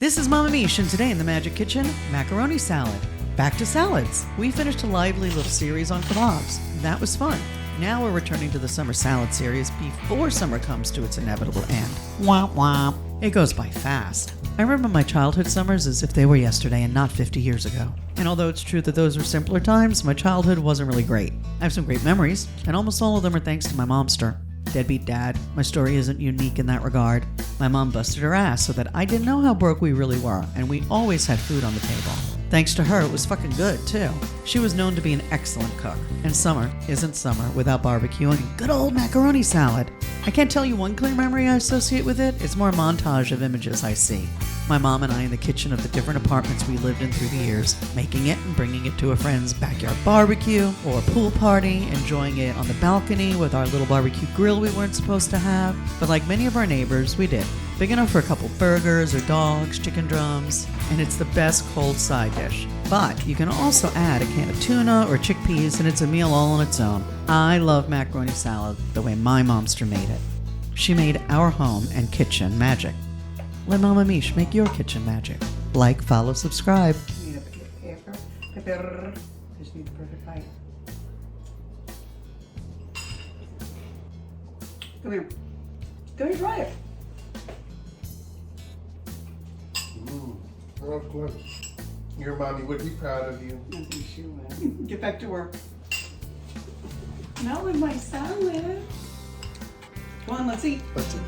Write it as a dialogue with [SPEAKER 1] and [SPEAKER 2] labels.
[SPEAKER 1] This is Mama Mish, and today in the Magic Kitchen, macaroni salad. Back to salads. We finished a lively little series on kebabs. That was fun. Now we're returning to the summer salad series before summer comes to its inevitable end. Womp womp. It goes by fast. I remember my childhood summers as if they were yesterday and not 50 years ago. And although it's true that those were simpler times, my childhood wasn't really great. I have some great memories, and almost all of them are thanks to my momster. Deadbeat dad. My story isn't unique in that regard. My mom busted her ass so that I didn't know how broke we really were, and we always had food on the table. Thanks to her, it was fucking good, too. She was known to be an excellent cook, and summer isn't summer without barbecue and good old macaroni salad. I can't tell you one clear memory I associate with it, it's more a montage of images I see. My mom and I in the kitchen of the different apartments we lived in through the years, making it and bringing it to a friend's backyard barbecue or pool party, enjoying it on the balcony with our little barbecue grill we weren't supposed to have. But like many of our neighbors, we did. Big enough for a couple burgers or dogs, chicken drums, and it's the best cold side dish. But you can also add a can of tuna or chickpeas and it's a meal all on its own. I love macaroni salad the way my momster made it. She made our home and kitchen magic. Let Mama Mish make your kitchen magic. Like, follow, subscribe.
[SPEAKER 2] Need a paper. Pepper. Just need the perfect height. Come here. Come here, try it.
[SPEAKER 3] Well, good. Your mommy would be proud of you.
[SPEAKER 2] I think she will. Get back to work. Not with my salad. Come on, let's eat.
[SPEAKER 3] Let's see.